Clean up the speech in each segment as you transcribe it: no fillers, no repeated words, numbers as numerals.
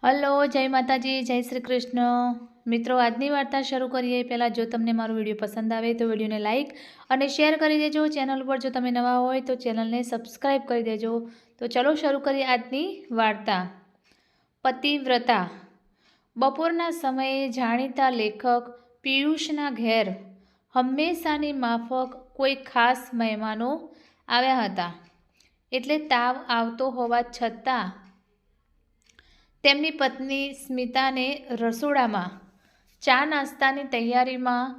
Hello, જય માતાજી, જય શ્રી કૃષ્ણ. મિત્રો, આજની વાર્તા શરૂ કરીએ પહેલાં જો તમને મારો વિડીયો પસંદ આવે તો વિડીયોને લાઇક અને શેર કરી દેજો. ચેનલ પર જો તમે નવા હોય તો ચેનલને સબસ્ક્રાઈબ કરી દેજો. તો ચલો શરૂ કરીએ આજની વાર્તા. પતિવ્રતા. બપોરના સમયે જાણીતા લેખક પિયુષના ઘેર હંમેશાની માફક કોઈ ખાસ મહેમાનો આવ્યા હતા. એટલે તાવ આવતો હોવા છતાં તેમની પત્ની સ્મિતાને રસોડામાં ચા નાસ્તાની તૈયારીમાં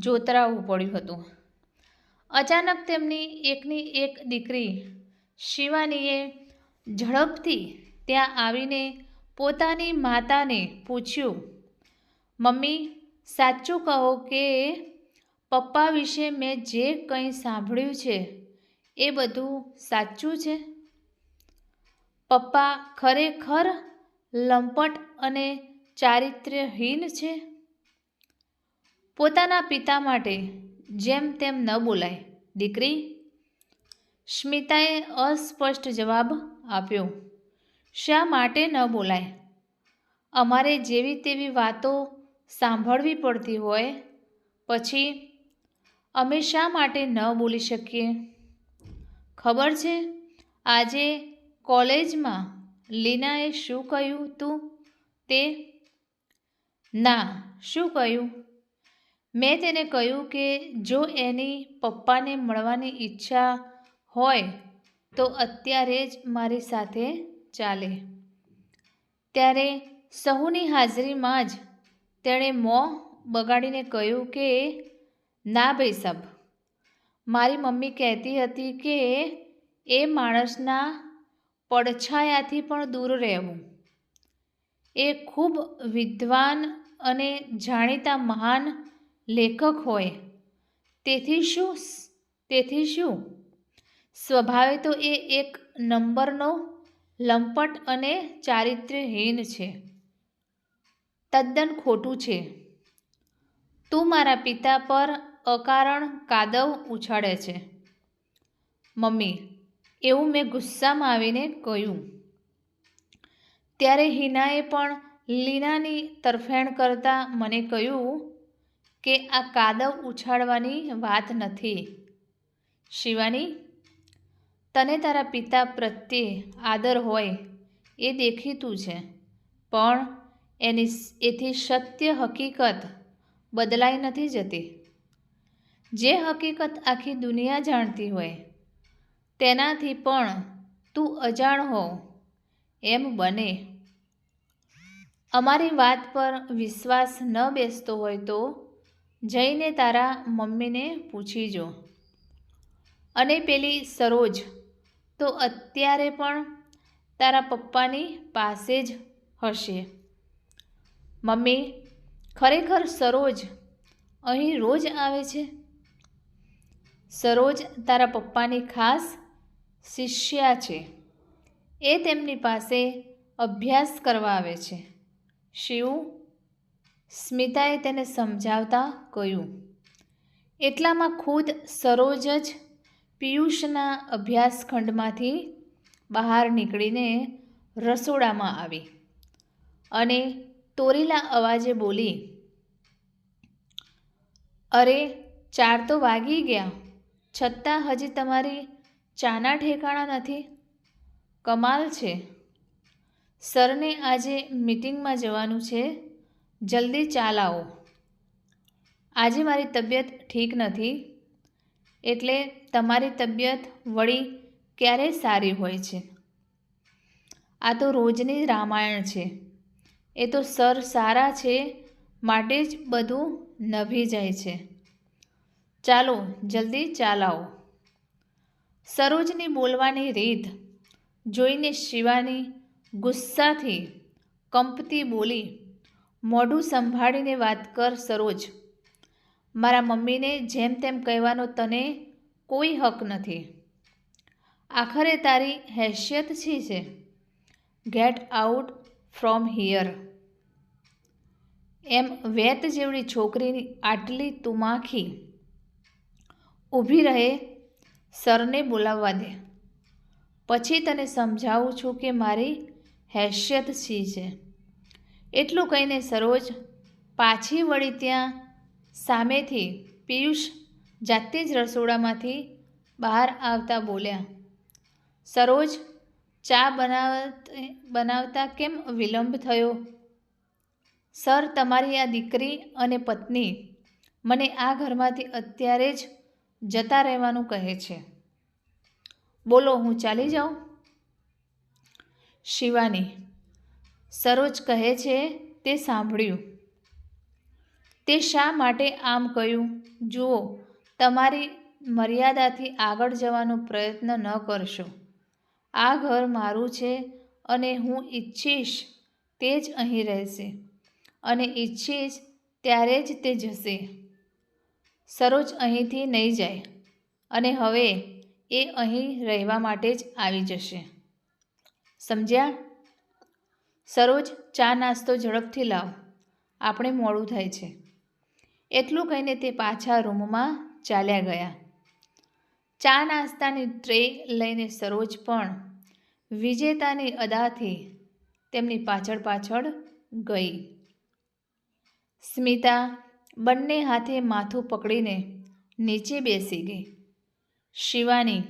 જોતરાવું પડ્યું હતું. અચાનક તેમની એકની એક દીકરી શિવાનીએ ઝડપથી ત્યાં આવીને પોતાની માતાને પૂછ્યું, મમ્મી, સાચું કહો કે પપ્પા વિશે મેં જે કંઈ સાંભળ્યું છે એ બધું સાચું છે? પપ્પા ખરેખર લંપટ અને ચારિત્ર્યહીન છે? પોતાના પિતા માટે જેમ તેમ ન બોલાય દીકરી, સ્મિતાએ અસ્પષ્ટ જવાબ આપ્યો. શા માટે ન બોલાય? અમારે જેવી તેવી વાતો સાંભળવી પડતી હોય પછી અમે શા માટે ન બોલી શકીએ? ખબર છે આજે કોલેજમાં લીનાએ શું કહ્યું તું તે? ના, શું કહ્યું? મેં તેને કહ્યું કે જો એની પપ્પાને મળવાની ઈચ્છા હોય તો અત્યારે જ મારી સાથે ચાલે. ત્યારે સહુની હાજરીમાં જ તેણે મોં બગાડીને કહ્યું કે ના ભાઈ સાબ, મારી મમ્મી કહેતી હતી કે એ માણસના પડછાયાથી પણ દૂર રહેવું. એ ખૂબ વિદ્વાન અને જાણીતા મહાન લેખક હોય તેથી શું સ્વભાવે તો એ એક નંબરનો લંપટ અને ચારિત્ર્યહીન છે. તદ્દન ખોટું છે. તું મારા પિતા પર અકારણ કાદવ ઉછાળે છે. મમ્મી, એવું મેં ગુસ્સામાં આવીને કહ્યું. ત્યારે હિનાએ પણ લીનાની તરફેણ કરતાં મને કહ્યું કે આ કાદવ ઉછાળવાની વાત નથી. શિવાની, તને તારા પિતા પ્રત્યે આદર હોય એ દેખીતું છે, પણ એથી સત્ય હકીકત બદલાઈ નથી જતી. જે હકીકત આખી દુનિયા જાણતી હોય તેનાથી પણ તું અજાણ હો એમ બને. અમારી વાત પર વિશ્વાસ ન બેસતો હોય તો જઈને તારા મમ્મીને પૂછી જો. અને પેલી સરોજ તો અત્યારે પણ તારા પપ્પાની પાસે જ હશે. મમ્મી, ખરેખર સરોજ અહીં રોજ આવે છે? સરોજ તારા પપ્પાની ખાસ શિષ્યા છે. એ તેમની પાસે અભ્યાસ કરવા આવે છે. શિવ, સ્મિતાએ તેને સમજાવતા કહ્યું. એટલામાં ખુદ સરોજ જ પિયુષના અભ્યાસખંડમાંથી બહાર નીકળીને રસોડામાં આવી અને તોરીલા અવાજે બોલી, અરે, 4 તો વાગી ગયા છતાં હજી તમારી ચાના ઠેકાણા નથી. કમાલ છે. સરને આજે મીટિંગમાં જવાનું છે. જલ્દી ચા લાવો. આજે મારી તબિયત ઠીક નથી. એટલે તમારી તબિયત વળી ક્યારે સારી હોય છે? આ તો રોજની રામાયણ છે. એ તો સર સારા છે માટે જ બધું નભી જાય છે. ચાલો જલ્દી ચા લાવો. સરોજની બોલવાની રીત જોઈને શિવાની ગુસ્સાથી કંપતી બોલી, મોઢું સંભાળીને વાત કર સરોજ. મારા મમ્મીને જેમ તેમ કહેવાનો તને કોઈ હક નથી. આખરે તારી હેસિયત શી છે? Get out from here. એમ વેત જેવડી છોકરીની આટલી તુમાખી ઊભી રહે? સરને બોલાવવા દે. પછી તને સમજાવું છું કે મારી હેસિયત શી છે. એટલું કહીને સરોજ પાછી વળી ત્યાં સામેથી પિયુષ જાતે જ રસોડામાંથી બહાર આવતા બોલ્યા, સરોજ, ચા બનાવતા કેમ વિલંબ થયો? સર, તમારી આ દીકરી અને પત્ની મને આ ઘરમાંથી અત્યારે જ જતા રહેવાનું કહે છે. બોલો, હું ચાલી જાઉં? શિવાની: સરોજ કહે છે તે સાંભળ્યું. તે શા માટે આમ કહ્યું? જુઓ, તમારી મર્યાદાથી આગળ જવાનો પ્રયત્ન ન કરશો. આ ઘર મારું છે અને હું ઈચ્છીશ તે જ અહીં રહેશે અને ઈચ્છીશ ત્યારે જ તે જશે. સરોજ અહીંથી નહીં જાય અને હવે એ અહીં રહેવા માટે જ આવી જશે. સમજ્યા? સરોજ, ચા નાસ્તો ઝડપથી લાવ, આપણે મોડું થાય છે. એટલું કહીને તે પાછા રૂમમાં ચાલ્યા ગયા. ચા નાસ્તાની ટ્રે લઈને સરોજ પણ વિજેતાની અદાથી તેમની પાછળ પાછળ ગઈ. સ્મિતા બંને હાથે માથું પકડીને નીચે બેસી ગઈ. શિવાની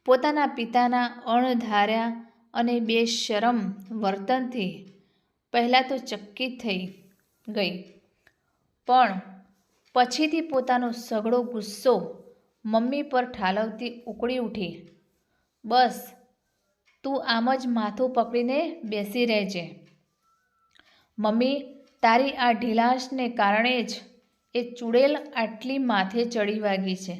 પોતાના પિતાના અણધાર્યા અને બેશરમ વર્તનથી પહેલાં તો ચકિત થઈ ગઈ, પણ પછીથી પોતાનો સઘળો ગુસ્સો મમ્મી પર ઠાલવતી ઉકળી ઉઠી. બસ, તું આમ જ માથું પકડીને બેસી રહેજે. મમ્મી, તારી આ ઢીલાશને કારણે જ એ ચૂડેલ આટલી માથે ચડી વાગી છે.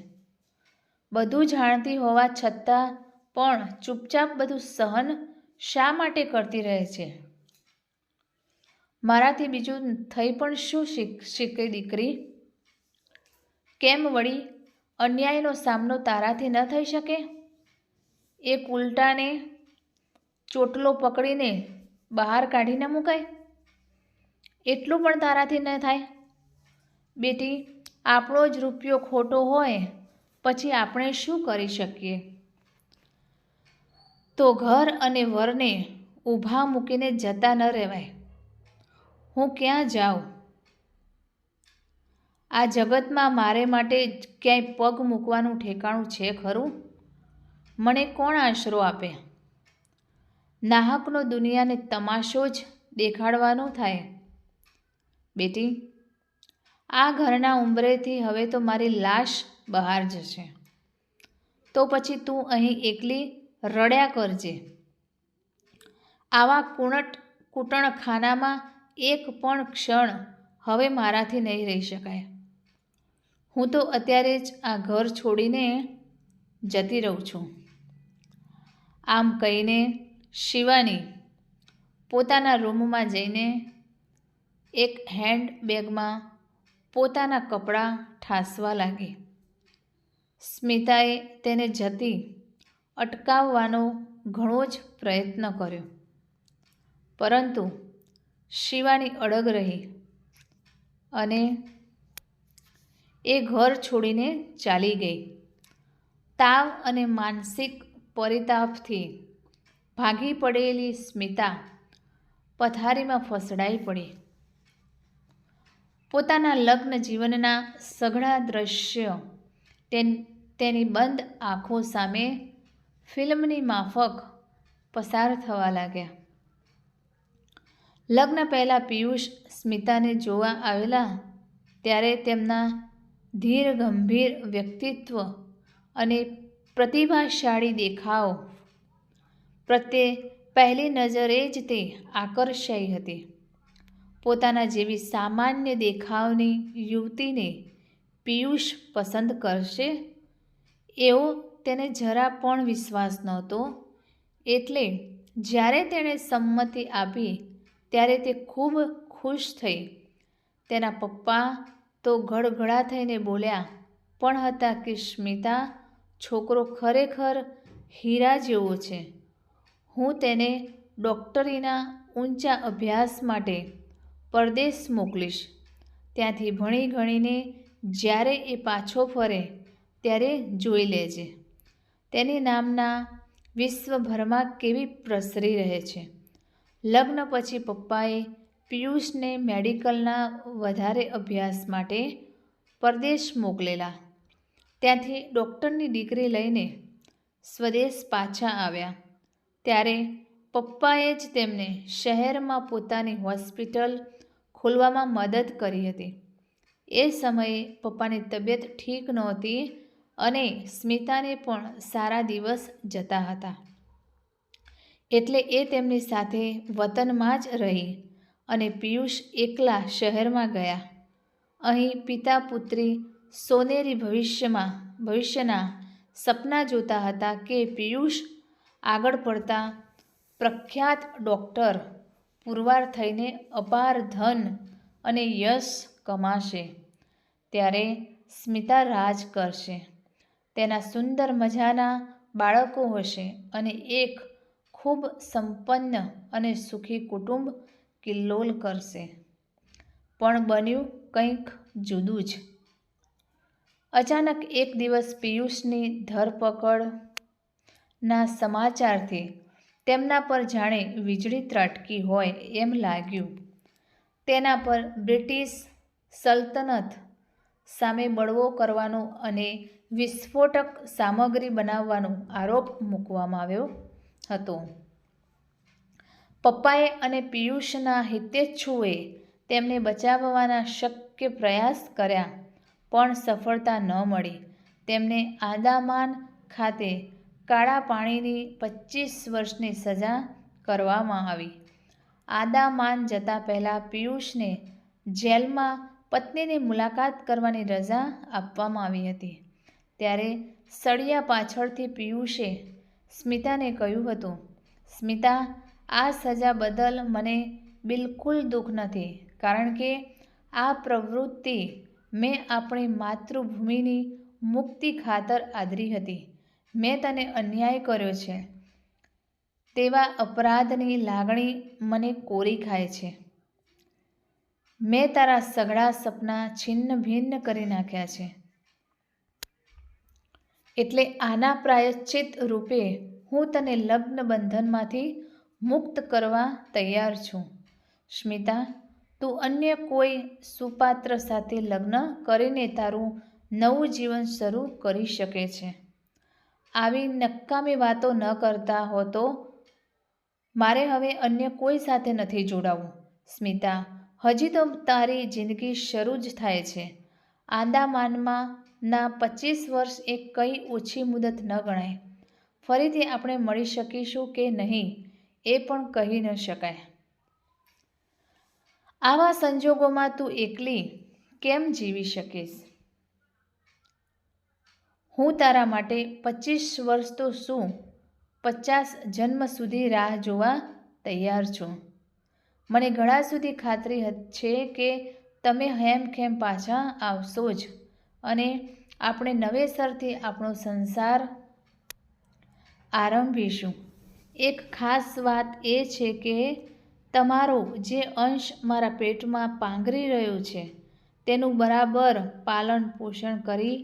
બધું જાણતી હોવા છતાં પણ ચૂપચાપ બધું સહન શા માટે કરતી રહે છે? મારાથી બીજું થઈ પણ શું શીખે દીકરી? કેમ વળી અન્યાયનો સામનો તારાથી ન થઈ શકે? એક ઉલટાને ચોટલો પકડીને બહાર કાઢી ન મુકાય? એટલું પણ તારાથી ન થાય? બેટી, આપણો જ રૂપિયો ખોટો હોય પછી આપણે શું કરી શકીએ? તો ઘર અને વરને ઊભા મૂકીને જતા ન રહેવાય. હું ક્યાં જાઉં? આ જગતમાં મારે માટે ક્યાંય પગ મૂકવાનું ઠેકાણું છે ખરું? મને કોણ આશરો આપે? નાહકનો દુનિયાને તમાશો જ દેખાડવાનો થાય. બેટી, આ ઘરના ઉંબરેથી હવે તો મારી લાશ બહાર જશે. તો પછી તું અહીં એકલી રડ્યા કરજે. આવા કૂટણખાનામાં એક પણ ક્ષણ હવે મારાથી નહીં રહી શકાય. હું તો અત્યારે જ આ ઘર છોડીને જતી રહું છું. આમ કહીને શિવાની પોતાના રૂમમાં જઈને એક હેન્ડબેગમાં પોતાના કપડાં ઠાંસવા લાગી. સ્મિતાએ તેને જતી અટકાવવાનો ઘણો જ પ્રયત્ન કર્યો, પરંતુ શિવાની અડગ રહી અને એ ઘર છોડીને ચાલી ગઈ. તાવ અને માનસિક પરિતાપથી ભાગી પડેલી સ્મિતા પથારીમાં ફસડાઈ પડી. પોતાના લગ્ન જીવનના સઘળા દ્રશ્યો તેની બંધ આંખો સામે ફિલ્મની માફક પસાર થવા લાગ્યા. લગ્ન પહેલાં પિયુષ સ્મિતાને જોવા આવેલા ત્યારે તેમના ધીર ગંભીર વ્યક્તિત્વ અને પ્રતિભાશાળી દેખાવ પ્રત્યે પહેલી નજરે જ તે આકર્ષાઈ હતી. પોતાના જેવી સામાન્ય દેખાવની યુવતીને પિયુષ પસંદ કરશે એવો તેને જરા પણ વિશ્વાસ નહોતો. એટલે જ્યારે તેણે સંમતિ આપી ત્યારે તે ખૂબ ખુશ થઈ. તેના પપ્પા તો ગડગડા થઈને બોલ્યા પણ હતા કે સ્મિતા, છોકરો ખરેખર હીરા જેવો છે. હું તેને ડૉક્ટરીના ઊંચા અભ્યાસ માટે પરદેશ મોકલીશ. ત્યાંથી ભણી ગણીને જ્યારે એ પાછો ફરે ત્યારે જોઈ લેજે તેની નામના વિશ્વભરમાં કેવી પ્રસરી રહે છે. લગ્ન પછી પપ્પાએ પિયુષને મેડિકલના વધારે અભ્યાસ માટે પરદેશ મોકલેલા. ત્યાંથી ડૉક્ટરની ડિગ્રી લઈને સ્વદેશ પાછા આવ્યા ત્યારે પપ્પાએ જ તેમને શહેરમાં પોતાની હોસ્પિટલ ખોલવામાં મદદ કરી હતી. એ સમયે પપ્પાની તબિયત ઠીક નહોતી અને સ્મિતાને પણ સારા દિવસ જતા હતા. એટલે એ તેમની સાથે વતનમાં જ રહી અને પિયુષ એકલા શહેરમાં ગયા. અહીં પિતા પુત્રી સોનેરી ભવિષ્યના સપના જોતા હતા કે પિયુષ આગળ પડતા પ્રખ્યાત ડૉક્ટર પુરવાર થઈને અપાર ધન અને યશ કમાશે. ત્યારે સ્મિતા રાજ કરશે, તેના સુંદર મજાના બાળકો હશે અને એક ખૂબ સંપન્ન અને સુખી કુટુંબ કિલ્લોલ કરશે. પણ બન્યું કંઈક જુદું જ. અચાનક એક દિવસ પિયુષની ધરપકડના સમાચારથી તેમના પર જાણે વીજળી ત્રાટકી હોય એમ લાગ્યું. તેના પર બ્રિટિશ સલ્તનત સામે બળવો કરવાનો અને વિસ્ફોટક સામગ્રી બનાવવાનો આરોપ મૂકવામાં આવ્યો હતો. પપ્પાએ અને પિયુષના હિતેચ્છુઓએ તેમને બચાવવાના શક્ય પ્રયાસ કર્યા પણ સફળતા ન મળી. તેમને આંદામાન ખાતે કાળા પાણીની 25 વર્ષની સજા કરવામાં આવી. આંદામાન જતા પહેલાં પિયુષને જેલમાં પત્નીની મુલાકાત કરવાની રજા આપવામાં આવી હતી. ત્યારે સળિયા પાછળથી પિયુષે સ્મિતાને કહ્યું હતું, સ્મિતા, આ સજા બદલ મને બિલકુલ દુઃખ નથી, કારણ કે આ પ્રવૃત્તિ મેં આપણી માતૃભૂમિની મુક્તિ ખાતર આદરી હતી. મેં તને અન્યાય કર્યો છે તેવા અપરાધની લાગણી મને કોરી ખાય છે. મેં તારા સઘળા સપના છિન્ન ભિન્ન કરી નાખ્યા છે. એટલે આના પ્રાયશ્ચિત રૂપે હું તને લગ્ન બંધનમાંથી મુક્ત કરવા તૈયાર છું. સ્મિતા, તું અન્ય કોઈ સુપાત્ર સાથે લગ્ન કરીને તારું નવું જીવન શરૂ કરી શકે છે. આવી નકામી વાતો ન કરતા હો તો મારે હવે અન્ય કોઈ સાથે નથી જોડાવું. સ્મિતા, હજી તો તારી જિંદગી શરૂ જ થાય છે. આંદામાનમાં ના 25 વર્ષ એ કંઈ ઓછી મુદત ન ગણાય. ફરીથી આપણે મળી શકીશું કે નહીં એ પણ કહી ન શકાય. આવા સંજોગોમાં તું એકલી કેમ જીવી શકીશ? હું તારા માટે 25 વર્ષ તો શું, 50 જન્મ સુધી રાહ જોવા તૈયાર છું. મને ઘણા સુધી ખાતરી છે કે તમે હેમખેમ પાછા આવશો જ અને આપણે નવેસરથી આપણો સંસાર આરંભીશું. એક ખાસ વાત એ છે કે તમારો જે અંશ મારા પેટમાં પાંગરી રહ્યો છે તેનું બરાબર પાલન પોષણ કરી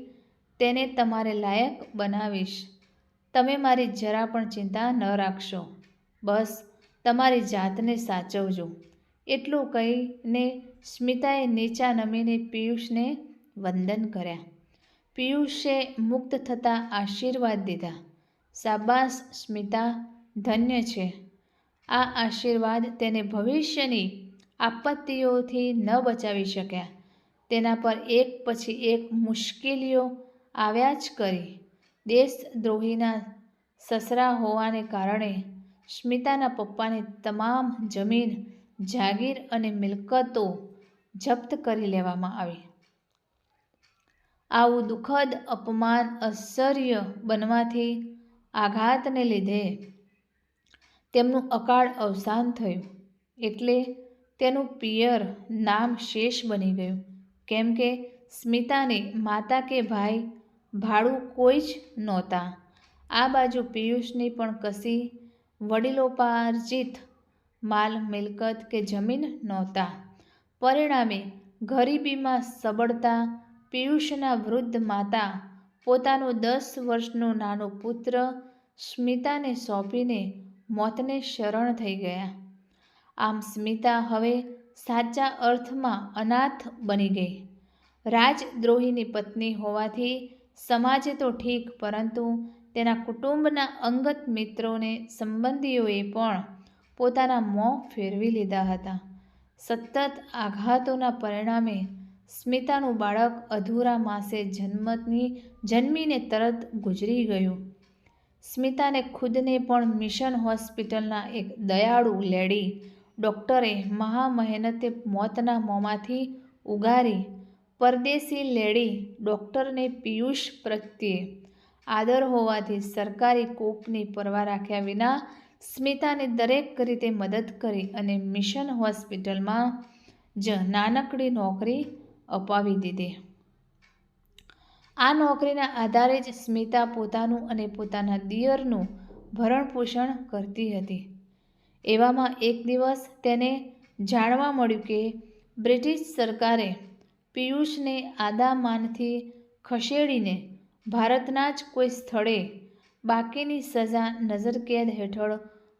તેને તમારે લાયક બનાવીશ. તમે મારી જરા પણ ચિંતા ન રાખશો. બસ તમારી જાતને સાચવજો. એટલું કહીને સ્મિતાએ નીચા નમીને પિયુષને વંદન કર્યા. પિયુષે મુક્ત થતાં આશીર્વાદ દીધા. શાબાશ સ્મિતા, ધન્ય છે. આ આશીર્વાદ તેને ભવિષ્યની આપત્તિઓથી ન બચાવી શક્યા. તેના પર એક પછી એક મુશ્કેલીઓ આવ્યા જ કરી. દેશદ્રોહીના સસરા હોવાને કારણે સ્મિતાના પપ્પાની તમામ જમીન, જાગીર અને મિલકતો જપ્ત કરી લેવામાં આવી. આવું દુઃખદ અપમાન અસહ્ય બનવાથી આઘાતને લીધે તેમનું અકાળ અવસાન થયું. એટલે તેનું પિયર નામ શેષ બની ગયું, કેમ કે સ્મિતાને માતા કે ભાઈ ભાડું કોઈ જ નહોતા. આ બાજુ પિયુષની પણ કશી વડીલોપાર્જિત માલ મિલકત કે જમીન નહોતા. પરિણામે ગરીબીમાં સબળતા પિયુષના વૃદ્ધ માતા પોતાનો 10 વર્ષનો નાનો પુત્ર સ્મિતાને સોંપીને મોતને શરણ થઈ ગયા. આમ સ્મિતા હવે સાચા અર્થમાં અનાથ બની ગઈ. રાજદ્રોહીની પત્ની હોવાથી સમાજે તો ઠીક, પરંતુ તેના કુટુંબના અંગત મિત્રોને સંબંધીઓએ પણ પોતાના મોં ફેરવી લીધા હતા. સતત આઘાતોના પરિણામે સ્મિતાનું બાળક અધૂરા માસે જન્મીને તરત ગુજરી ગયું. સ્મિતાને ખુદને પણ મિશન હોસ્પિટલના એક દયાળુ લેડી ડૉક્ટરે મહામહેનતે મોતના મોંમાંથી ઉગારી. પરદેશી લેડી ડૉક્ટરને પિયુષ પ્રત્યે આદર હોવાથી સરકારી કોપની પરવા રાખ્યા વિના સ્મિતાને દરેક રીતે મદદ કરી અને મિશન હોસ્પિટલમાં જ નાનકડી નોકરી અપાવી દીધી. આ નોકરીના આધારે જ સ્મિતા પોતાનું અને પોતાના દિયરનું ભરણપોષણ કરતી હતી. એવામાં એક દિવસ તેને જાણવા મળ્યું કે બ્રિટિશ સરકારે પિયુષને આદામાનથી ખસેડીને ભારતના જ કોઈ સ્થળે બાકીની સજા નજરકેદ હેઠળ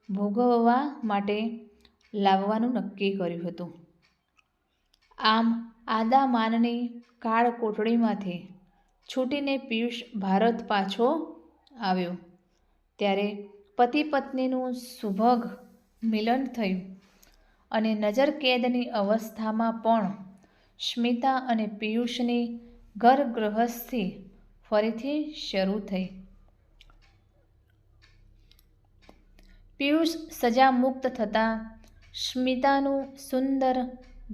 ભોગવવા માટે લાવવાનું નક્કી કર્યું હતું. આમ આદામાનની કાળકોટડીમાંથી છૂટીને પિયુષ ભારત પાછો આવ્યો. ત્યારે પતિ પત્નીનું સુભગ મિલન થયું અને નજરકેદની અવસ્થામાં પણ સ્મિતા અને પિયુષની ઘર ગૃહસ્થી ફરીથી શરૂ થઈ. પિયુષ સજા મુક્ત થતાં સ્મિતાનું સુંદર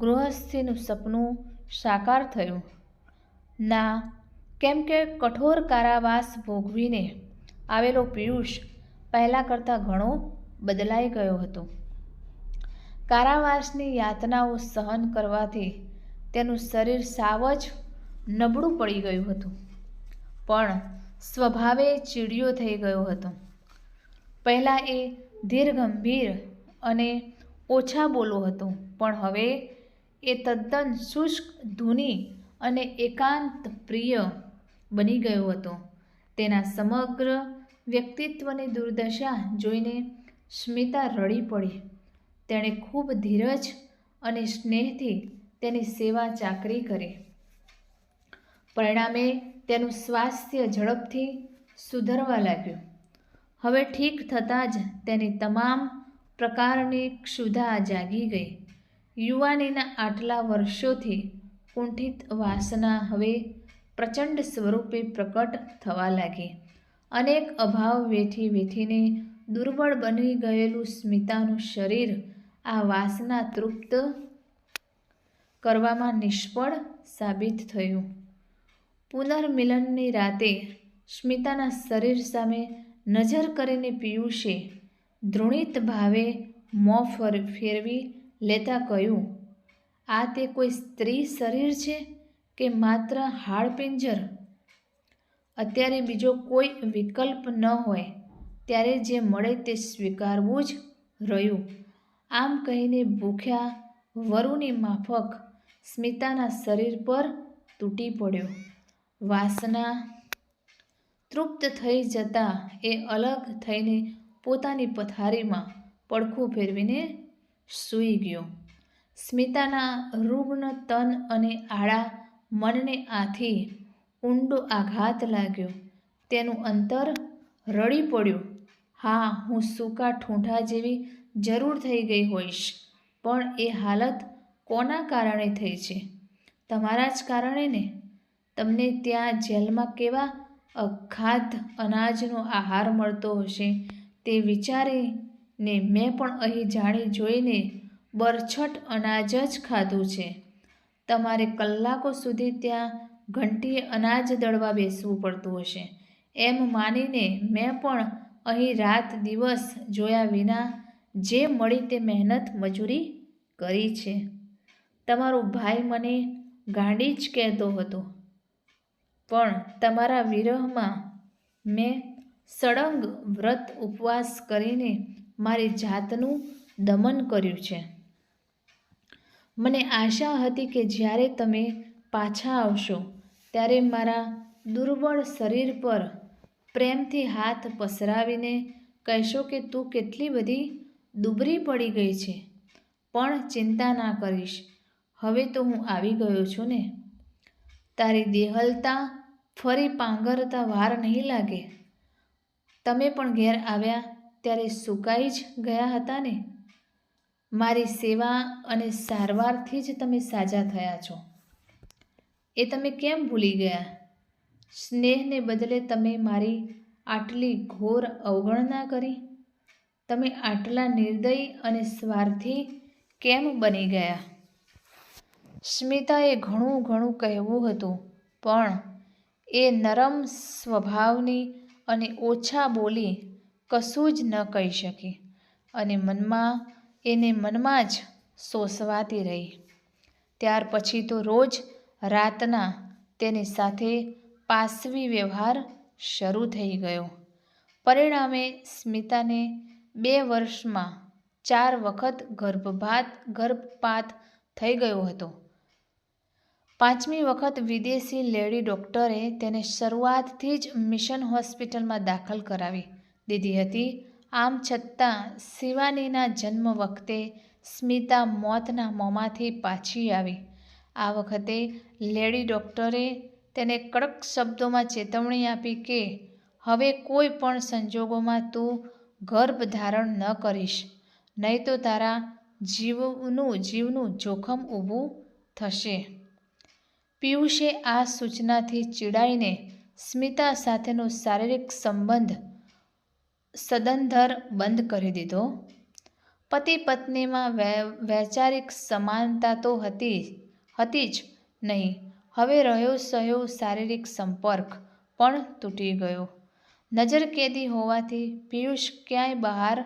ગૃહસ્થીનું સપનું સાકાર થયું. ના, કેમ કે કઠોર કારાવાસ ભોગવીને આવેલો પિયુષ પહેલાં કરતાં ઘણો બદલાઈ ગયો હતો. કારાવાસની યાતનાઓ સહન કરવાથી તેનું શરીર સાવ જ નબળું પડી ગયું હતું, પણ સ્વભાવે ચીડિયો થઈ ગયો હતો. પહેલાં એ ધીરગંભીર અને ઓછા બોલો હતો, પણ હવે એ તદ્દન શુષ્ક, ધૂની અને એકાંત પ્રિય બની ગયો હતો. તેના સમગ્ર વ્યક્તિત્વની દુર્દશા જોઈને સ્મિતા રડી પડી. તેણે ખૂબ ધીરજ અને સ્નેહથી તેની સેવા ચાકરી કરી. પરિણામે તેનું સ્વાસ્થ્ય ઝડપથી સુધરવા લાગ્યું. હવે ઠીક થતાં જ તેની તમામ પ્રકારની ક્ષુધા જાગી ગઈ. યુવાનીના આટલા વર્ષોથી કુંઠિત વાસના હવે પ્રચંડ સ્વરૂપે પ્રકટ થવા લાગી. અનેક અભાવ વેઠી વેઠીને દુર્બળ બની ગયેલું સ્મિતાનું શરીર આ વાસના તૃપ્ત કરવામાં નિષ્ફળ સાબિત થયું. પુનર્મિલનની રાતે સ્મિતાના શરીર સામે નજર કરીને પિયુષે ધૃણિત ભાવે મોં ફેરવી લેતા કહ્યું, આ તે કોઈ સ્ત્રી શરીર છે કે માત્ર હાડપિંજર? અત્યારે બીજો કોઈ વિકલ્પ ન હોય ત્યારે જે મળે તે સ્વીકારવું જ રહ્યું. આમ કહીને ભૂખ્યા વરુની માફક સ્મિતાના શરીર પર તૂટી પડ્યો. વાસના તૃપ્ત થઈ જતાં એ અલગ થઈને પોતાની પથારીમાં પડખું ફેરવીને સૂઈ ગયો. સ્મિતાના રૂગ્ણ તન અને આડા મનને આથી ઊંડો આઘાત લાગ્યો. તેનું અંતર રડી પડ્યું. હા, હું સૂકા ઠૂંઠા જેવી જરૂર થઈ ગઈ હોઈશ, પણ એ હાલત કોના કારણે થઈ છે? તમારા જ કારણે ને? તમને ત્યાં જેલમાં કેવા અખાદ્ય અનાજનો આહાર મળતો હશે તે વિચારીને મેં પણ અહીં જાણી જોઈને બરછટ અનાજ જ ખાધું છે. તમારે કલાકો સુધી ત્યાં ઘંટીએ અનાજ દળવા બેસવું પડતું હશે. એમ માનીને મેં પણ અહીં રાત દિવસ જોયા વિના જે મળી તે મહેનત મજૂરી કરી છે. તમારો ભાઈ મને ગાંડી જ કહેતો હતો, પણ તમારા વિરહમાં મેં સળંગ વ્રત ઉપવાસ કરીને મારી જાતનું દમન કર્યું છે. મને આશા હતી કે જ્યારે તમે પાછા આવશો ત્યારે મારા દુર્બળ શરીર પર પ્રેમથી હાથ પસરાવીને કહેશો કે તું કેટલી બધી દુબળી પડી ગઈ છે. પણ ચિંતા ના કરીશ, હવે તો હું આવી ગયો છું ને. તારી દેહલતા ફરી પાંગરતા વાર નહીં લાગે. તમે પણ ઘેર આવ્યા ત્યારે સુકાઈ જ ગયા હતા ને. મારી સેવા અને સારવારથી જ તમે સાજા થયા છો. એ તમે કેમ ભૂલી ગયા? સ્નેહને બદલે તમે મારી આટલી ઘોર અવગણના કરી. તમે આટલા નિર્દયી અને સ્વાર્થી કેમ બની ગયા? સ્મિતાએ ઘણું કહેવું હતું, પણ એ નરમ સ્વભાવની અને ઓછા બોલી કશું જ ન કહી શકી અને મનમાં જ સોસવાતી રહી. ત્યાર પછી તો રોજ રાતના તેની સાથે પાશવી વ્યવહાર શરૂ થઈ ગયો. પરિણામે સ્મિતાને 2 વર્ષમાં 4 વખત ગર્ભપાત થઈ ગયો હતો. 5મી વખત વિદેશી લેડી ડૉક્ટરે તેને શરૂઆતથી જ મિશન હોસ્પિટલમાં દાખલ કરાવી દીધી હતી. આમ છતાં શિવાનીના જન્મ વખતે સ્મિતા મોતના મોંમાંથી પાછી આવી. આ વખતે લેડી ડૉક્ટરે તેને કડક શબ્દોમાં ચેતવણી આપી કે હવે કોઈ પણ સંજોગોમાં તું ગર્ભ ધારણ ન કરીશ, નહીં તો તારા જીવનું જોખમ ઊભું થશે. પિયુષે આ સૂચનાથી ચીડાઈને સ્મિતા સાથેનો શારીરિક સંબંધ સદંતર બંધ કરી દીધો. પતિ પત્નીમાં વૈચારિક સમાનતા તો હતી જ નહીં, હવે રહ્યો સહયો શારીરિક સંપર્ક પણ તૂટી ગયો. નજરકેદી હોવાથી પિયુષ ક્યાંય બહાર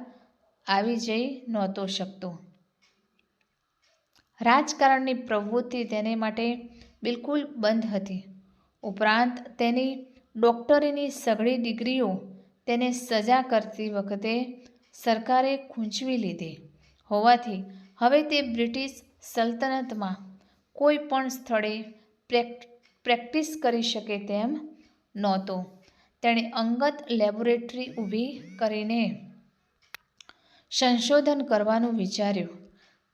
આવી જઈ નહોતો શકતો. રાજકારણની પ્રવૃત્તિ તેને માટે બિલકુલ બંધ હતી. ઉપરાંત તેની ડૉક્ટરીની સઘળી ડિગ્રીઓ તેને સજા કરતી વખતે સરકારે ખૂંચવી લીધી હોવાથી હવે તે બ્રિટિશ સલ્તનતમાં કોઈ પણ સ્થળે પ્રેક્ટિસ કરી શકે તેમ નહોતો. તેણે અંગત લેબોરેટરી ઊભી કરીને સંશોધન કરવાનું વિચાર્યું,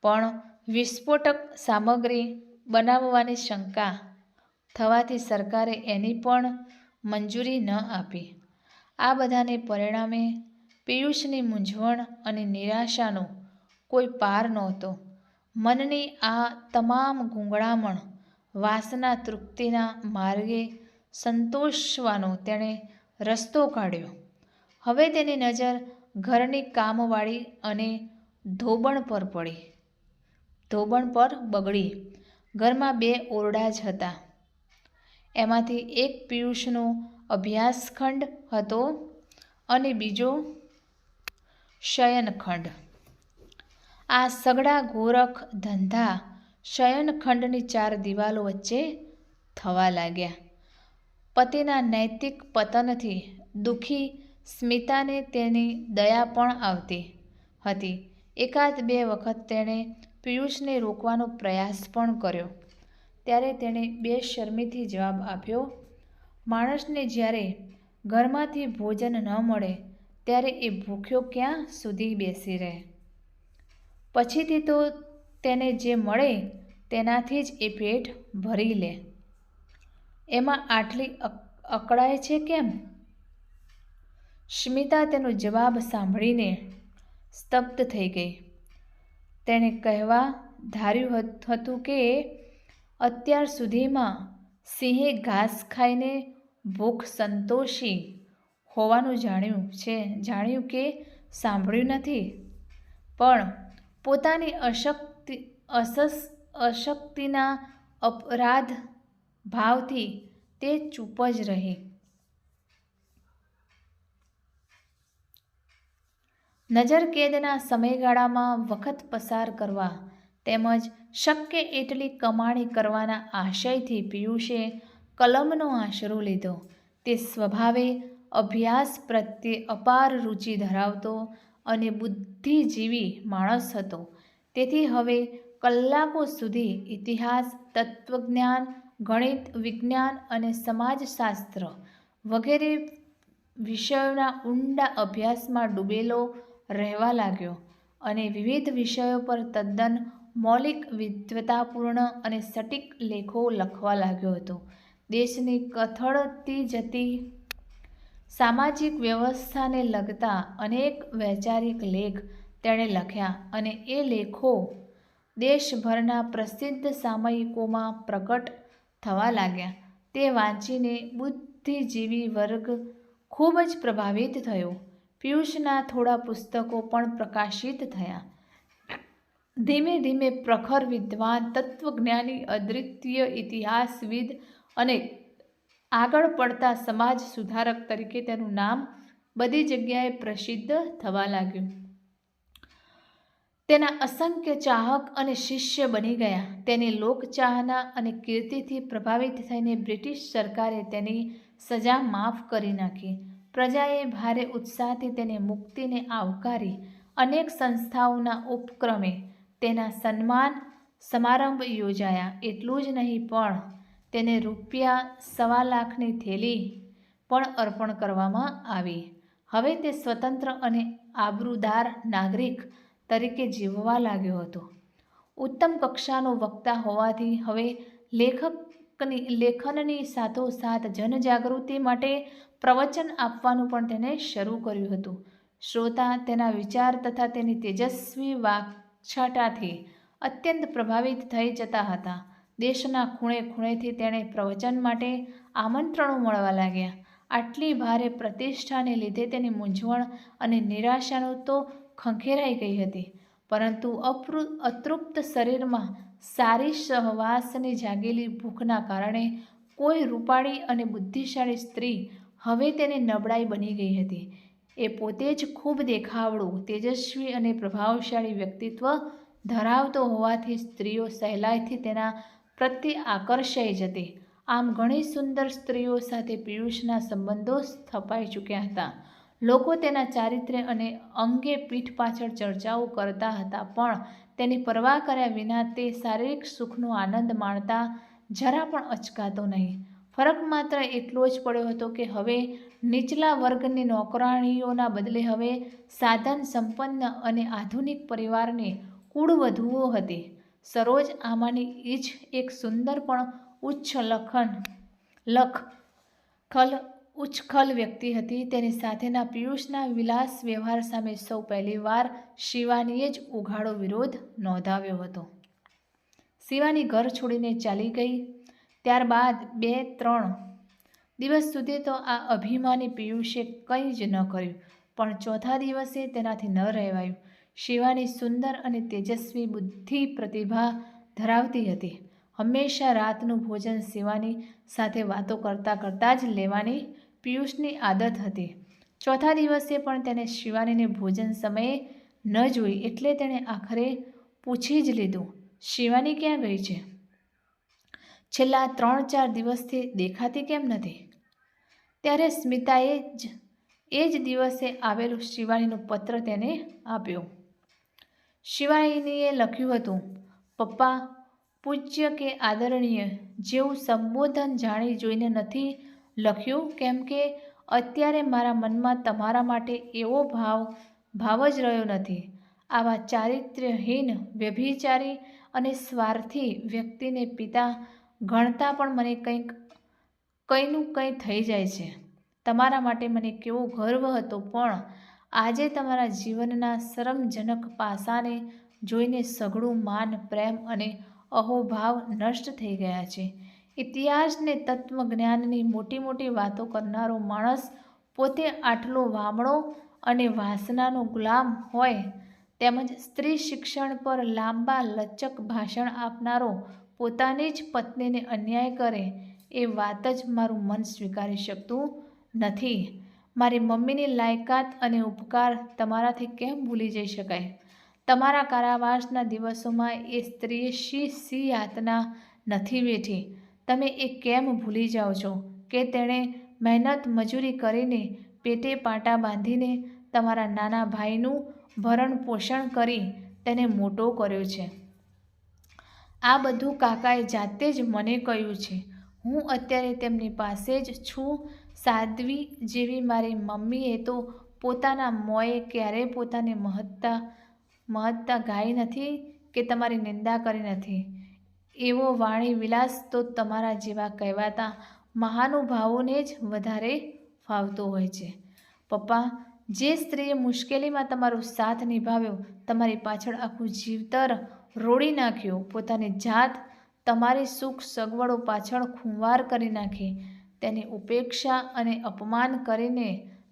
પણ વિસ્ફોટક સામગ્રી બનાવવાની શંકા થવાથી સરકારે એની પણ મંજૂરી ન આપી. આ બધાને પરિણામે પિયુષની મૂંઝવણ અને નિરાશાનો કોઈ પાર નહોતો. મનની આ તમામ ગૂંગળામણ વાસના તૃપ્તિના માર્ગે સંતોષવાનો તેણે રસ્તો કાઢ્યો. હવે તેની નજર ઘરની કામવાળી અને ધોબણ પર બગડી. ઘરમાં 2 ઓરડા જ હતા. એમાંથી એક પિયુષનો અભ્યાસખંડ હતો અને બીજો શયનખંડ. આ સઘળા ગોરખ ધંધા શયનખંડની 4 દિવાલો વચ્ચે થવા લાગ્યા. પતિના નૈતિક પતનથી દુઃખી સ્મિતાને તેની દયા પણ આવતી હતી. એકાદ 2 વખત તેણે પિયુષને રોકવાનો પ્રયાસ પણ કર્યો. ત્યારે તેણે બેશરમીથી જવાબ આપ્યો, માણસને જ્યારે ઘરમાંથી ભોજન ન મળે ત્યારે એ ભૂખ્યો ક્યાં સુધી બેસી રહે? પછીથી તો તેને જે મળે તેનાથી જ એ પેટ ભરી લે. એમાં આટલી અકળાય છે કેમ? સ્મિતા તેનો જવાબ સાંભળીને સ્તબ્ધ થઈ ગઈ. તેણે કહેવા ધાર્યું હતું કે અત્યાર સુધીમાં સિંહે ઘાસ ખાઈને ભૂખ સંતોષી હોવાનું જાણ્યું કે સાંભળ્યું નથી, પણ પોતાની અશક્તિના અપરાધ ભાવથી તે ચૂપ જ રહી. નજરકેદના સમયગાળામાં વખત પસાર કરવા તેમજ શક્ય એટલી કમાણી કરવાના આશયથી પિયુષે કલમનો આશરો લીધો. તે સ્વભાવે અભ્યાસ પ્રત્યે અપાર રુચિ ધરાવતો અને બુદ્ધિજીવી માણસ હતો. તેથી હવે કલાકો સુધી ઇતિહાસ, તત્વજ્ઞાન, ગણિત, વિજ્ઞાન અને સમાજશાસ્ત્ર વગેરે વિષયોના ઊંડા અભ્યાસમાં ડૂબેલો રહેવા લાગ્યો અને વિવિધ વિષયો પર તદ્દન મૌલિક, વિદ્વતાપૂર્ણ અને સટીક લેખો લખવા લાગ્યો હતો. દેશની કથળતી જતી સામાજિક વ્યવસ્થાને લગતા અનેક વૈચારિક લેખ તેણે લખ્યા અને એ લેખો દેશભરના પ્રસિદ્ધ સામયિકોમાં પ્રકટ થવા લાગ્યા. તે વાંચીને બુદ્ધિજીવી વર્ગ ખૂબ જ પ્રભાવિત થયો. પિયુષના થોડા પુસ્તકો પણ પ્રકાશિત થયા. ધીમે ધીમે પ્રખર વિદ્વાન, તત્વજ્ઞાની, અદ્વિતીય ઇતિહાસવિદ અને આગળ પડતા સમાજ સુધારક તરીકે તેનું નામ બધી જગ્યાએ પ્રસિદ્ધ થવા લાગ્યું. તેના અસંખ્ય ચાહક અને શિષ્ય બની ગયા. તેની લોકચાહના અને કીર્તિથી પ્રભાવિત થઈને બ્રિટિશ સરકારે તેની સજા માફ કરી નાખી. પ્રજાએ ભારે ઉત્સાહથી તેની મુક્તિને આવકારી. અનેક સંસ્થાઓના ઉપક્રમે તેના સન્માન સમારંભ યોજાયા. એટલું જ નહીં પણ તેને ₹1.25 લાખની થેલી પણ અર્પણ કરવામાં આવી. હવે તે સ્વતંત્ર અને આબરૂદાર નાગરિક તરીકે જીવવા લાગ્યો હતો. ઉત્તમ કક્ષાનો વક્તા હોવાથી હવે લેખનની સાથોસાથ જનજાગૃતિ માટે પ્રવચન આપવાનું પણ તેને શરૂ કર્યું હતું. શ્રોતા તેના વિચાર તથા તેની તેજસ્વી વાક્છટાથી અત્યંત પ્રભાવિત થઈ જતા હતા. દેશના ખૂણે ખૂણેથી તેણે પ્રવચન માટે આમંત્રણો મળવા લાગ્યા. આટલી ભારે પ્રતિષ્ઠાને લીધે તેની મૂંઝવણ અને નિરાશાનું તો ખંખેરાઈ ગઈ હતી. પરંતુ અતૃપ્ત શરીરમાં સારી સહવાસની જાગેલી ભૂખના કારણે કોઈ રૂપાળી અને બુદ્ધિશાળી સ્ત્રી હવે તેની નબળાઈ બની ગઈ હતી. એ પોતે જ ખૂબ દેખાવડું, તેજસ્વી અને પ્રભાવશાળી વ્યક્તિત્વ ધરાવતો હોવાથી સ્ત્રીઓ સહેલાઈથી તેના પ્રત્યે આકર્ષાઈ જતી. આમ ઘણી સુંદર સ્ત્રીઓ સાથે પિયુષના સંબંધો સ્થપાઈ ચૂક્યા હતા. લોકો તેના ચારિત્ર્ય અને અંગે પીઠ પાછળ ચર્ચાઓ કરતા હતા, પણ તેની પરવા કર્યા વિના તે શારીરિક સુખનો આનંદ માણતા જરા પણ અચકાતો નહીં. ફરક માત્ર એટલો જ પડ્યો હતો કે હવે નીચલા વર્ગની નોકરાણીઓના બદલે હવે સાધન સંપન્ન અને આધુનિક પરિવારની કુળવધુઓ હતી. સરોજ આમાંની જ એક સુંદર પણ ઉચ્છખલ વ્યક્તિ હતી. તેની સાથેના પિયુષના વિલાસ વ્યવહાર સામે સૌ પહેલીવાર શિવાનીએ જ ઉઘાડો વિરોધ નોંધાવ્યો હતો. શિવાની ઘર છોડીને ચાલી ગઈ. ત્યારબાદ 2-3 દિવસ સુધી તો આ અભિમાની પિયુષે કંઈ જ ન કર્યું, પણ ચોથા દિવસે તેનાથી ન રહેવાયું. શિવાની સુંદર અને તેજસ્વી બુદ્ધિ પ્રતિભા ધરાવતી હતી. હંમેશા રાતનું ભોજન શિવાની સાથે વાતો કરતાં કરતાં જ લેવાની પિયુષની આદત હતી. ચોથા દિવસે પણ તેને શિવાનીને ભોજન સમયે ન જોઈ એટલે તેણે આખરે પૂછી જ લીધું, શિવાની ક્યાં ગઈ છે? છેલ્લા 3-4 દિવસથી દેખાતી કેમ નથી? ત્યારે સ્મિતાએ એ જ દિવસે આવેલું શિવાનીનું પત્ર તેને આપ્યો. શિવાનીએ લખ્યું હતું, પપ્પા, પૂજ્ય કે આદરણીય જેવું સંબોધન જાણી જોઈને નથી લખ્યું, કેમ કે અત્યારે મારા મનમાં તમારા માટે એવો ભાવ જ રહ્યો નથી. આવા ચારિત્ર્યહીન, વ્યભિચારી અને સ્વાર્થી વ્યક્તિને પિતા ગણતા પણ મને કંઈનું કંઈ થઈ જાય છે. તમારા માટે મને કેવો ગર્વ હતો, પણ આજે તમારા જીવનના શરમજનક પાસાને જોઈને સઘળું માન, પ્રેમ અને અહોભાવ નષ્ટ થઈ ગયા છે. ઇતિહાસને તત્વજ્ઞાનની મોટી મોટી વાતો કરનારો માણસ પોતે આટલો વામણો અને વાસનાનો ગુલામ હોય, તેમજ સ્ત્રી શિક્ષણ પર લાંબા લચક ભાષણ આપનારો પોતાની જ પત્નીને અન્યાય કરે, એ વાત જ મારું મન સ્વીકારી શકતું નથી. મારી મમ્મીની લાયકાત અને ઉપકાર તમારાથી કેમ ભૂલી જઈ શકાય? તમારા કારાવાસના દિવસોમાં એ સ્ત્રીએ શી યાતના નથી વેઠી? તમે એ કેમ ભૂલી જાઓ છો કે તેણે મહેનત મજૂરી કરીને, પેટે પાટા બાંધીને તમારા નાના ભાઈનું ભરણ પોષણ કરી તેને મોટો કર્યો છે? આ બધું કાકાએ જાતે જ મને કહ્યું છે. હું અત્યારે તેમની પાસે જ છું. સાધ્વી જેવી મારી મમ્મીએ તો પોતાના મોંએ ક્યારેય પોતાની મહત્તા મહત્તા ગાઈ નથી કે તમારી નિંદા કરી નથી. એવો વાણી વિલાસ તો તમારા જેવા કહેવાતા મહાનુભાવોને જ વધારે ફાવતો હોય છે. પપ્પા, જે સ્ત્રીએ મુશ્કેલીમાં તમારો સાથ નિભાવ્યો, તમારી પાછળ આખું જીવતર રોડી નાખ્યું, પોતાની જાત તમારી સુખ સગવડો પાછળ ખુંવાર કરી નાખી, તેની ઉપેક્ષા અને અપમાન કરીને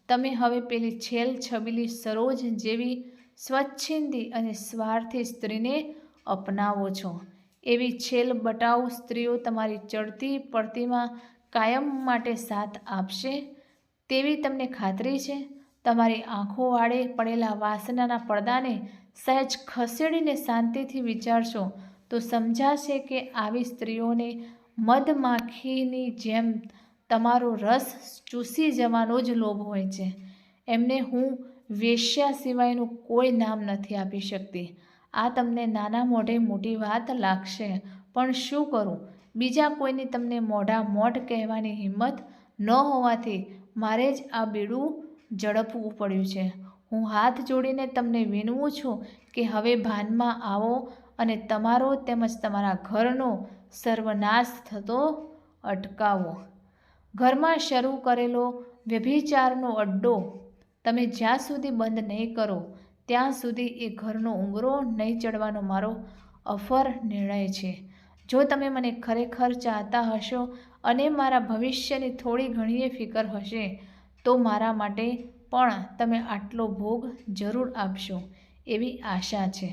તમે હવે પેલી છેલ છબીલી સરોજ જેવી સ્વચ્છંદી અને સ્વાર્થી સ્ત્રીને અપનાવો છો. એવી છેલ બટાઉ સ્ત્રીઓ તમારી ચડતી પડતીમાં કાયમ માટે સાથ આપશે તેવી તમને ખાતરી છે? તમારી આંખો આડે પડેલા વાસનાના પડદાને સહેજ ખસેડીને શાંતિથી વિચારશો તો સમજાશે કે આવી સ્ત્રીઓને મધમાખીની જેમ તમારો રસ ચૂસી જવાનો જ લોભ હોય છે. એમને હું વેશ્યા સિવાયનું કોઈ નામ નથી આપી શકતી. આ તમને નાના મોઢે મોટી વાત લાગશે, પણ શું કરું? બીજા કોઈની તમને મોઢા મોઢ કહેવાની હિંમત ન હોવાથી મારે જ આ બીડું ઝડપવું પડ્યું છે. હું હાથ જોડીને તમને વિનવું છું કે હવે ભાનમાં આવો અને તમારો તેમજ તમારા ઘરનો સર્વનાશ થતો અટકાવો. ઘરમાં શરૂ કરેલો વ્યભિચારનો અડ્ડો તમે જ્યાં સુધી બંધ નહીં કરો ત્યાં સુધી એ ઘરનો ઉંબરો નહીં ચડવાનો મારો અફર નિર્ણય છે. જો તમે મને ખરેખર ચાહતા હશો અને મારા ભવિષ્યની થોડી ઘણીએ ફિકર હશે તો મારા માટે પણ તમે આટલો ભોગ જરૂર આપશો એવી આશા છે.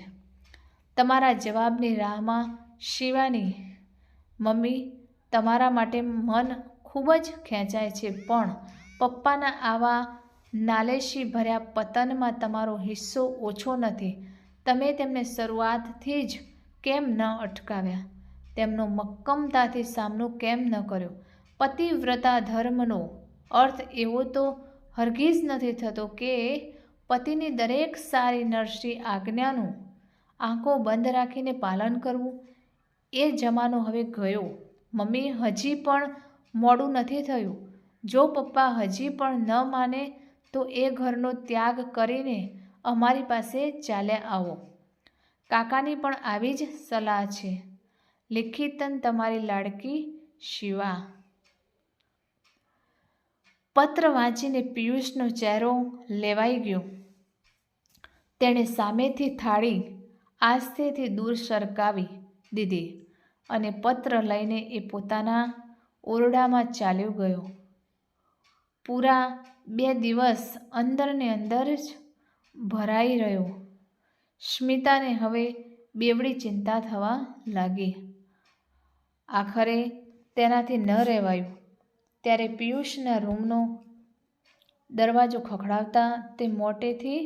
તમારા જવાબની રાહમાં શિવાની. મમ્મી, તમારા માટે મન ખૂબ જ ખેંચાય છે, પણ પપ્પાના આવા નાલેશી ભર્યા પતનમાં તમારો હિસ્સો ઓછો નથી. તમે તેમને શરૂઆતથી જ કેમ ન અટકાવ્યા? તેમનો મક્કમતાથી સામનો કેમ ન કર્યો? પતિવ્રતા ધર્મનો અર્થ એવો તો હરગીઝ નથી થતો કે પતિની દરેક સારી નરસી આજ્ઞાનું આંખો બંધ રાખીને પાલન કરવું. એ જમાનો હવે ગયો. મમ્મી, હજી પણ મોડું નથી થયું. જો પપ્પા હજી પણ ન માને તો એ ઘરનો ત્યાગ કરીને અમારી પાસે ચાલ્યા આવો. કાકાની પણ આવી જ સલાહ છે. લિખિતન તમારી લાડકી શિવા. પત્ર વાંચીને પિયુષનો ચહેરો લેવાઈ ગયો. તેણે સામેથી થાળી આસ્તેથી દૂર સરકાવી દીધી અને પત્ર લઈને એ પોતાના ઓરડામાં ચાલ્યો ગયો. પૂરા 2 દિવસ અંદરને અંદર જ ભરાઈ રહ્યો. સ્મિતાને હવે બેવડી ચિંતા થવા લાગી. આખરે તેનાથી ન રહેવાયું. ત્યારે પિયુષના રૂમનો દરવાજો ખખડાવતા તે મોટેથી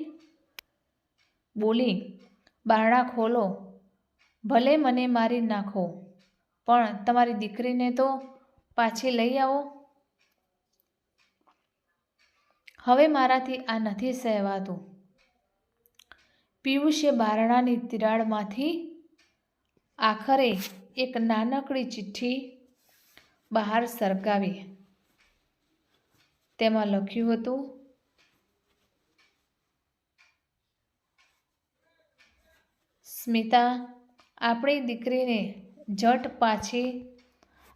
બોલી, બારણાં ખોલો. ભલે મને મારી નાખો, પણ તમારી દીકરીને તો પાછી લઈ આવો. હવે મારાથી આ નથી સહેવાતું. પિયુષે બારણાની તિરાડમાંથી આખરે એક નાનકડી ચિઠ્ઠી બહાર સરકાવી. તેમાં લખ્યું હતું, સ્મિતા, આપણી દીકરીને ઝટ પાછી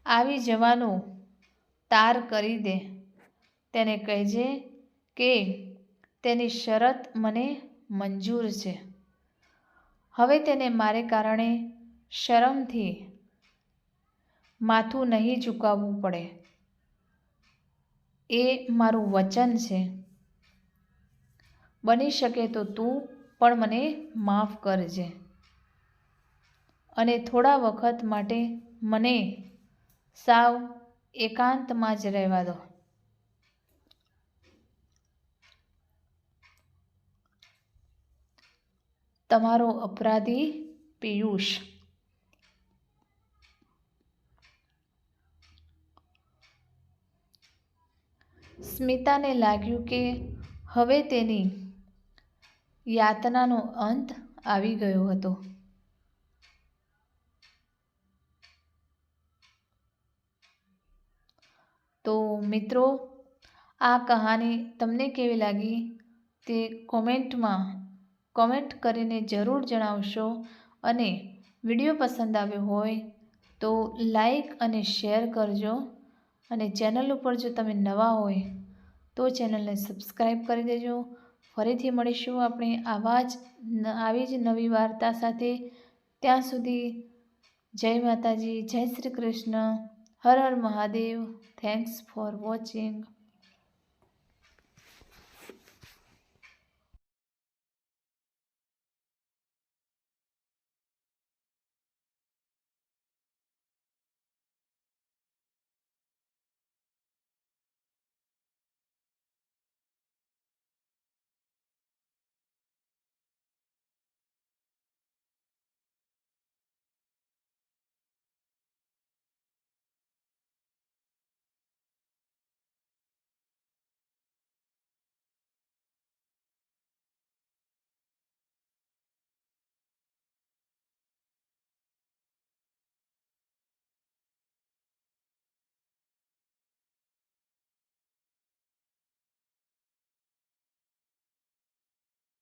આવી જવાનો તાર કરી દે. તેને કહેજે કે તેની શરત મને મંજૂર છે. હવે તેને મારે કારણે શરમથી માથું નહીં ઝુકાવવું પડે. એ મારું વચન છે. બની શકે તો તું પણ મને માફ કરજે અને થોડા વખત માટે મને સાવ એકાંતમાં જ રહેવા દો. તમારો અપરાધી પિયુષ. સ્મિતાને લાગ્યું કે હવે તેની યાતનાનો અંત આવી ગયો હતો. તો મિત્રો, આ કહાની તમને કેવી લાગી તે કોમેન્ટમાં કોમેન્ટ કરીને જરૂર જણાવશો અને વિડીયો પસંદ આવ્યો હોય તો લાઈક અને શેર કરજો અને ચેનલ ઉપર જો તમે નવા હોય તો ચેનલને સબસ્ક્રાઈબ કરી દેજો. ફરીથી મળીશું આપણે આવી જ નવી વાર્તા સાથે. ત્યાં સુધી જય માતાજી, જય શ્રી કૃષ્ણ, હર હર મહાદેવ. Thanks for watching.